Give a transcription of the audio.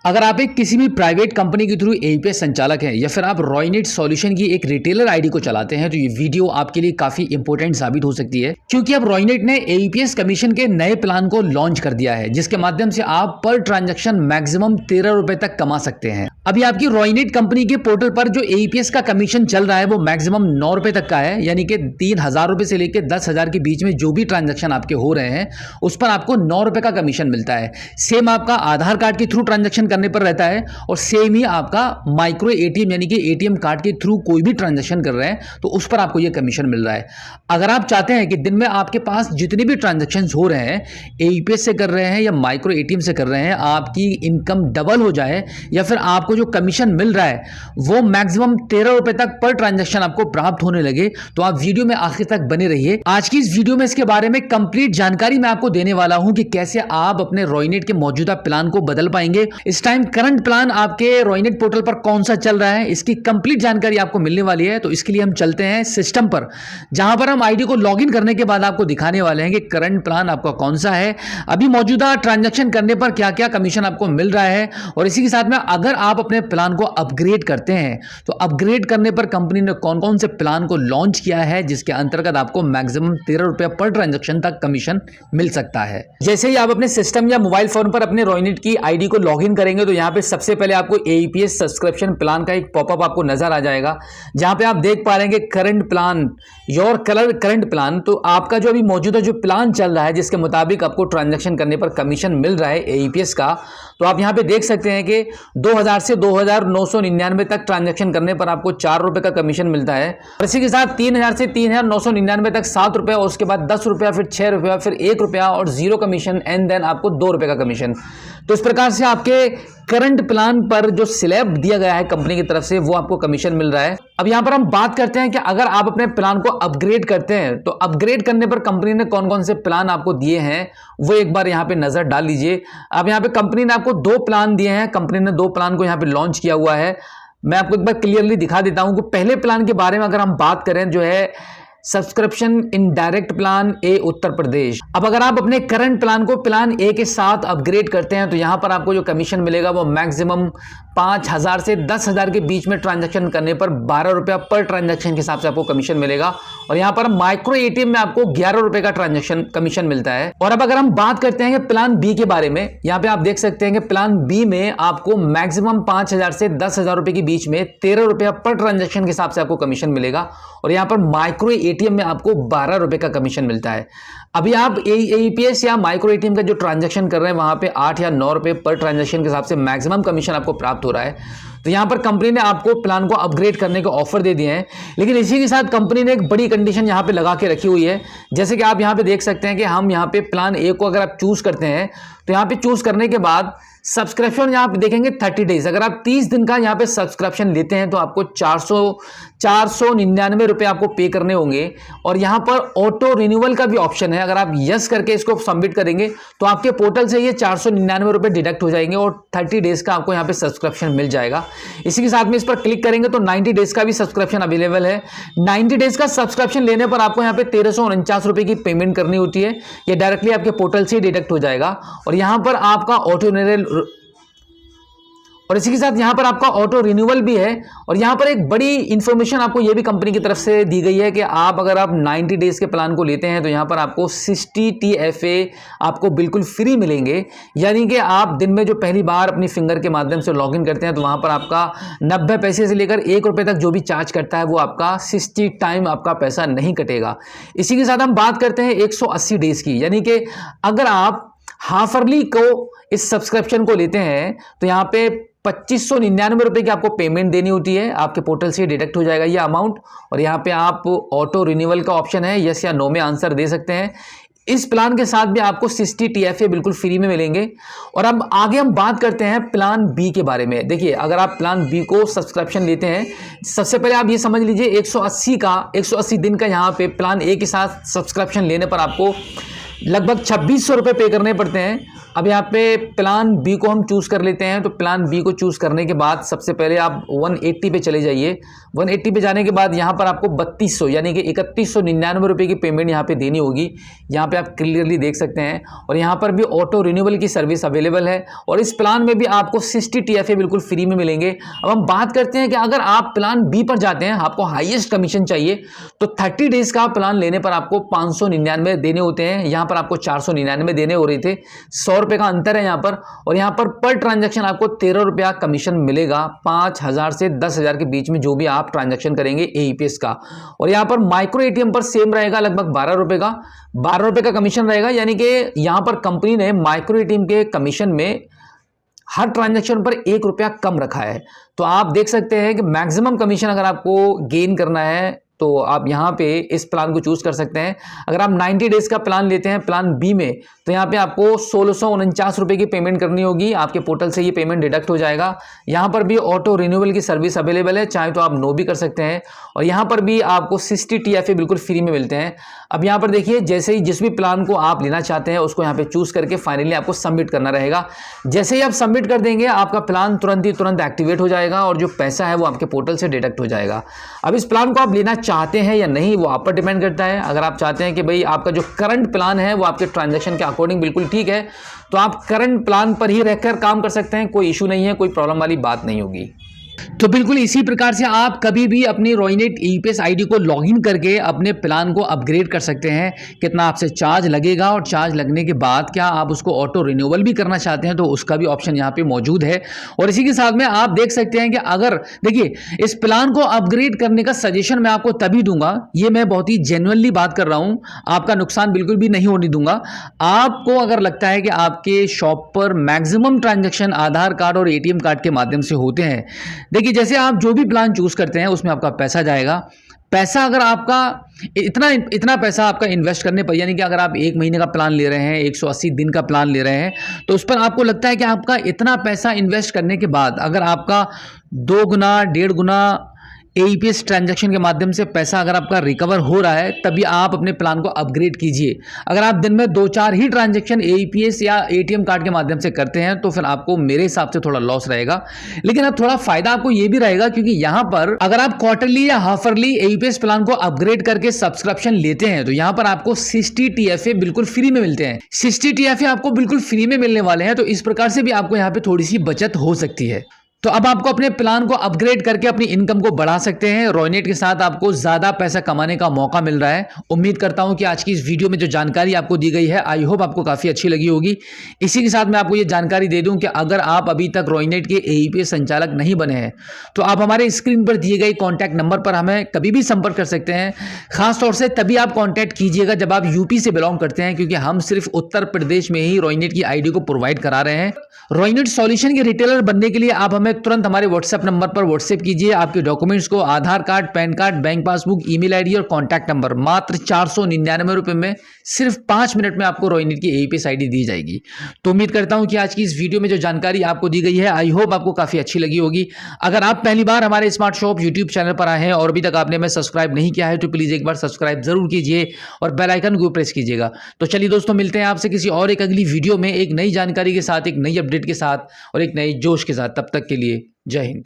अगर आप एक किसी भी प्राइवेट कंपनी के थ्रू एईपीएस संचालक हैं या फिर आप रॉयनेट सॉल्यूशन की एक रिटेलर आईडी को चलाते हैं तो ये वीडियो आपके लिए काफी इंपॉर्टेंट साबित हो सकती है, क्योंकि अब रॉयनेट ने एईपीएस कमीशन के नए प्लान को लॉन्च कर दिया है, जिसके माध्यम से आप पर ट्रांजैक्शन मैक्सिमम 13 रुपए तक कमा सकते हैं। अभी आपकी रॉयनेट कंपनी के पोर्टल पर जो एईपीएस का कमीशन चल रहा है वो मैक्सिमम 9 रुपए तक का है, यानी कि 3,000 रुपए से लेकर 10,000 के बीच में जो भी ट्रांजैक्शन आपके हो रहे हैं उस पर आपको 9 रुपए का कमीशन मिलता है। सेम आपका आधार कार्ड के थ्रू ट्रांजैक्शन करने पर रहता है और सेम ही आपका माइक्रो एटीएम यानी कि एटीएम कार्ड के थ्रू कोई भी ट्रांजैक्शन कर रहे हैं तो उस पर आपको यह कमीशन मिल रहा है। अगर आप चाहते हैं कि दिन में आपके पास जितने भी ट्रांजैक्शंस हो रहे हैं एईपीएस से कर रहे हैं या माइक्रो एटीएम से कर रहे हैं, आपकी इनकम डबल हो जाए या फिर आपको जो कमीशन मिल रहा है वो मैक्सिमम 13 रुपए तक पर ट्रांजैक्शन आपको प्राप्त होने लगे, तो आप वीडियो में आखिर तक बने रहिए। आज की इस वीडियो में इसके बारे में कंप्लीट जानकारी मैं आपको देने वाला हूं कि कैसे आप अपने रॉयनेट के मौजूदा प्लान को बदल पाएंगे। इस टाइम करंट प्लान आपके रॉयनेट पोर्टल पर कौन सा चल रहा है इसकी कंप्लीट जानकारी आपको मिलने वाली है। तो इसके लिए हम चलते हैं सिस्टम पर, जहां पर हम आईडी को लॉगिन करने के बाद आपको दिखाने वाले हैं कि करंट प्लान आपका कौन सा है, अभी मौजूदा ट्रांजैक्शन करने पर क्या क्या कमीशन आपको मिल रहा है, और इसी के साथ में अगर आप अपने प्लान को अपग्रेड करते हैं तो अपग्रेड करने पर कंपनी ने कौन कौन से प्लान को लॉन्च किया है जिसके अंतर्गत आपको मैक्सिमम 13 रुपए पर ट्रांजैक्शन तक कमीशन मिल सकता है। जैसे ही आप अपने सिस्टम या मोबाइल फोन पर अपने रॉयनेट की आईडी को लॉगिन करेंगे तो यहां पे सबसे पहले आपको एईपीएस सब्सक्रिप्शन प्लान का एक पॉपअप आपको नजर आ जाएगा, जहां पे आप देख पा रहे हैं current plan, your current plan. तो आपका जो अभी मौजूदा जो प्लान चल रहा है जिसके मुताबिक आपको ट्रांजैक्शन करने पर कमीशन मिल रहा है एईपीएस का, तो आप यहां पे देख सकते हैं कि 2000 से 2,999 तक ट्रांजैक्शन करने पर आपको 4 रुपए का कमीशन मिलता है, और इसी के साथ 3,000 से 3,999 तक 7 रुपए, और उसके बाद 10 रुपया, फिर 6 रुपया, फिर 1 रुपया और 0 कमीशन, एंड देन आपको 2 रुपए का कमीशन। तो इस प्रकार से आपके करंट प्लान पर जो स्लैब दिया गया है कंपनी की तरफ से वो आपको कमीशन मिल रहा है। अब यहां पर हम बात करते हैं कि अगर आप अपने प्लान को अपग्रेड करते हैं तो अपग्रेड करने पर कंपनी ने कौन कौन से प्लान आपको दिए हैं वो एक बार यहां पे नजर डाल लीजिए। अब यहां पे कंपनी ने आपको 2 प्लान दिए हैं, कंपनी ने 2 प्लान को यहां पे लॉन्च किया हुआ है। मैं आपको एक बार क्लियरली दिखा देता हूं कि पहले प्लान के बारे में अगर हम बात करें जो है subscription in direct plan A Uttar Pradesh. अब अगर आप अपने करंट प्लान को प्लान ए के साथ अपग्रेड करते हैं तो यहां पर आपको जो कमीशन मिलेगा वो मैक्सिमम 5,000 से 10,000 के बीच में ट्रांजैक्शन करने पर 12 रुपया पर ट्रांजैक्शन के हिसाब से आपको कमीशन मिलेगा, और यहां पर माइक्रो एटीएम में आपको 11 रुपए का ट्रांजैक्शन कमीशन मिलता है। और अब अगर हम बात करते हैं कि प्लान बी के बारे में, यहां पे आप देख सकते हैं कि प्लान बी में आपको मैक्सिमम 5,000 से 10,000 रुपए के बीच में 13 रुपया पर ट्रांजैक्शन के हिसाब से आपको कमीशन मिलेगा, और यहां पर माइक्रो एटीएम में आपको 12 रुपए का कमीशन मिलता है। अभी आप एईपीएस या माइक्रो एटीएम का जो ट्रांजैक्शन कर रहे हैं वहां पे 8 या 9 रुपए पर ट्रांजैक्शन के हिसाब से मैक्सिमम कमीशन आपको प्राप्त हो रहा है। तो यहां पर कंपनी ने आपको प्लान को अपग्रेड करने के ऑफर दे दिए हैं, लेकिन इसी के साथ कंपनी ने एक बड़ी कंडीशन यहां पे लगा के रखी हुई है। जैसे कि आप यहां पे देख सकते हैं कि हम यहां पे प्लान ए को अगर आप चूज करते हैं तो यहां पे चूज करने के बाद सब्सक्रिप्शन यहां पे देखेंगे 30 डेज, अगर आप 30 दिन का यहां पे सब्सक्रिप्शन लेते हैं तो आपको 499 रुपए आपको पे करने होंगे, और यहां पर ऑटो रिन्यूअल का भी ऑप्शन है। अगर आप यस करके इसको सबमिट करेंगे तो आपके पोर्टल से ये 499 रुपए डिडक्ट हो जाएंगे और 30 डेज का आपको यहां पे सब्सक्रिप्शन मिल जाएगा। इसी के साथ में इस पर क्लिक करेंगे तो 90 डेज का भी सब्सक्रिप्शन अवेलेबल है। 90 डेज का सब्सक्रिप्शन लेने पर आपको यहां पे 1349 रुपए की पेमेंट करनी होती है, ये डायरेक्टली आपके पोर्टल से डिडक्ट हो जाएगा, और यहां पर आपका ऑटो रिन्यूअल, और इसी के साथ यहां पर आपका ऑटो रिन्यूअल भी है। और यहां पर एक बड़ी इंफॉर्मेशन आपको यह भी कंपनी की तरफ से दी गई है कि अगर आप 90 डेज के प्लान को लेते हैं तो यहां पर आपको 60 TFA आपको बिल्कुल फ्री मिलेंगे, यानी कि आप दिन में जो पहली बार अपनी फिंगर के माध्यम से लॉगिन करते हैं तो वहां पर आपका 90 पैसे से लेकर 1 रुपए तक जो भी चार्ज करता है वो आपका 60 टाइम आपका पैसा नहीं कटेगा। इसी के साथ हम बात करते हैं 180 डेज की, यानी कि अगर आप हाफरली को इस सब्सक्रिप्शन को लेते हैं तो यहां पे 2599 रुपए की आपको पेमेंट देनी होती है, आपके पोर्टल से डिडक्ट हो जाएगा ये अमाउंट, और यहां पे आप ऑटो रिन्यूअल का ऑप्शन है, यस या नो में आंसर दे सकते हैं। इस प्लान के साथ भी आपको 60 TFA बिल्कुल फ्री में मिलेंगे। और अब आगे हम बात करते हैं प्लान बी के बारे में। देखिए, अगर आप प्लान बी को सब्सक्रिप्शन लेते हैं, सबसे पहले आप ये समझ लीजिए 180 दिन का यहाँ पे प्लान ए के साथ सब्सक्रिप्शन लेने पर आपको लगभग 2600 रुपये पे करने पड़ते हैं। अब यहाँ पे प्लान बी को हम चूज़ कर लेते हैं। तो प्लान बी को चूज़ करने के बाद सबसे पहले आप 180 पे चले जाइए। 180 पे जाने के बाद यहाँ पर आपको 3200 यानी कि 3199 रुपये की पेमेंट यहाँ पे देनी होगी। यहाँ पे आप क्लियरली देख सकते हैं। और यहाँ पर भी ऑटो रिन्यूअल की सर्विस अवेलेबल है और इस प्लान में भी आपको 60 TFA बिल्कुल फ्री में मिलेंगे। अब हम बात करते हैं कि अगर आप प्लान बी पर जाते हैं, आपको हाईएस्ट कमीशन चाहिए, तो 30 डेज का प्लान लेने पर आपको 599 देने होते हैं। यहाँ पर आपको 499 देने हो रहे थे। 100 रुपये का अंतर है यहाँ पर। और यहाँ पर ट्रांजैक्शन आपको 13 रुपया कमीशन मिलेगा 5000 से 10,000 के बीच में जो भी आप ट्रांजैक्शन करेंगे AEPS का। और यहाँ पर माइक्रो ATM पर सेम रहेगा, लगभग 12 रुपये का 12 रुपये का कमीशन रहेगा। यानी कि यहाँ पर कंपनी ने माइक्रो ATM के कमीशन में हर ट्रांजैक्शन पर 1 रुपया कम रखा है। तो आप देख सकते हैं कि मैक्सिमम कमीशन अगर आपको गेन करना है तो आप यहाँ पे इस प्लान को चूज कर सकते हैं। अगर आप 90 डेज का प्लान लेते हैं प्लान बी में, तो यहाँ पे आपको 1649 रुपये की पेमेंट करनी होगी। आपके पोर्टल से ये पेमेंट डिडक्ट हो जाएगा। यहाँ पर भी ऑटो रिन्यूअल की सर्विस अवेलेबल है, चाहे तो आप नो भी कर सकते हैं। और यहाँ पर भी आपको 60 TFA बिल्कुल फ्री में मिलते हैं। अब यहाँ पर देखिए, जैसे ही जिस भी प्लान को आप लेना चाहते हैं उसको यहाँ पे चूज करके फाइनली आपको सबमिट करना रहेगा। जैसे ही आप सबमिट कर देंगे, आपका प्लान तुरंत एक्टिवेट हो जाएगा और जो पैसा है वो आपके पोर्टल से डिडक्ट हो जाएगा। अब इस प्लान को आप लेना चाहते हैं या नहीं, वो आप पर डिपेंड करता है। अगर आप चाहते हैं कि भाई आपका जो करंट प्लान है वो आपके ट्रांजैक्शन के अकॉर्डिंग बिल्कुल ठीक है, तो आप करंट प्लान पर ही रहकर काम कर सकते हैं। कोई इशू नहीं है, कोई प्रॉब्लम वाली बात नहीं होगी। तो बिल्कुल इसी प्रकार से आप कभी भी अपनी रॉयनेट AEPS आईडी को लॉगिन करके अपने प्लान को अपग्रेड कर सकते हैं। कितना आपसे चार्ज लगेगा और चार्ज लगने के बाद क्या आप उसको ऑटो रिन्यूअल भी करना चाहते हैं तो उसका भी ऑप्शन यहाँ पे मौजूद है। और इसी के साथ में आप देख सकते हैं कि अगर देखिए, इस प्लान को अपग्रेड करने का सजेशन मैं आपको तभी दूंगा, ये मैं बहुत ही जेन्युइनली बात कर रहा हूँ, आपका नुकसान बिल्कुल भी नहीं होने दूंगा। आपको अगर लगता है कि आपके शॉप पर मैक्सिमम ट्रांजेक्शन आधार कार्ड और ATM कार्ड के माध्यम से होते हैं, देखिए जैसे आप जो भी प्लान चूज करते हैं उसमें आपका पैसा जाएगा। पैसा अगर आपका इतना पैसा आपका इन्वेस्ट करने पर, यानी कि अगर आप 1 महीने का प्लान ले रहे हैं, 180 दिन का प्लान ले रहे हैं, तो उस पर आपको लगता है कि आपका इतना पैसा इन्वेस्ट करने के बाद अगर आपका 2 गुना 1.5 गुना AEPS ट्रांजैक्शन के माध्यम से पैसा अगर आपका रिकवर हो रहा है, तभी आप अपने प्लान को अपग्रेड कीजिए। अगर आप दिन में 2-4 ही ट्रांजैक्शन AEPS या ATM कार्ड के माध्यम से करते हैं तो फिर आपको मेरे हिसाब से थोड़ा लॉस रहेगा। लेकिन अब थोड़ा फायदा आपको ये भी रहेगा, क्योंकि यहाँ पर अगर आप क्वार्टरली या हाफरली AEPS प्लान को अपग्रेड करके सब्सक्रिप्शन लेते हैं तो यहाँ पर आपको 60 TFA बिल्कुल फ्री में मिलते हैं। 60 TFA आपको बिल्कुल फ्री में मिलने वाले हैं, तो इस प्रकार से भी आपको यहाँ पे थोड़ी सी बचत हो सकती है। तो अब आपको अपने प्लान को अपग्रेड करके अपनी इनकम को बढ़ा सकते हैं। रॉयनेट के साथ आपको ज्यादा पैसा कमाने का मौका मिल रहा है। उम्मीद करता हूं कि आज की इस वीडियो में जो जानकारी आपको दी गई है, आई होप आपको काफी अच्छी लगी होगी। इसी के साथ मैं आपको ये जानकारी दे दूं कि अगर आप अभी तक रॉयनेट के AEPS संचालक नहीं बने हैं तो आप हमारे स्क्रीन पर दिए गए कॉन्टैक्ट नंबर पर हमें कभी भी संपर्क कर सकते हैं। खासतौर से तभी आप कॉन्टैक्ट कीजिएगा जब आप यूपी से बिलोंग करते हैं, क्योंकि हम सिर्फ उत्तर प्रदेश में ही रॉयनेट की आईडी को प्रोवाइड करा रहे हैं। रॉयनेट सॉल्यूशन के रिटेलर बनने के लिए आप हमें तुरंत हमारे व्हाट्सएप नंबर पर व्हाट्सएप कीजिए। आपके डॉक्यूमेंट्स को Aadhaar card, PAN card, bank passbook, email ID और कॉन्टैक्ट नंबर मात्र 499 रुपए में सिर्फ 5 मिनट में आपको रॉयनेट की AEPS आईडी दी जाएगी। तो उम्मीद करता हूं कि आज की इस वीडियो में जो जानकारी आपको दी गई है, आई होप आपको काफी अच्छी लगी होगी। अगर आप पहली बार हमारे स्मार्ट शॉप यूट्यूब चैनल पर आए हैं और अभी तक आपने हमें सब्सक्राइब नहीं किया है तो प्लीज एक बार सब्सक्राइब जरूर कीजिए और बेल आइकन को प्रेस कीजिएगा। तो चलिए दोस्तों, मिलते हैं आपसे किसी और एक अगली वीडियो में एक नई जानकारी के साथ, एक नई अपडेट के साथ और एक नए जोश के साथ। तब तक के लिए जय हिंद।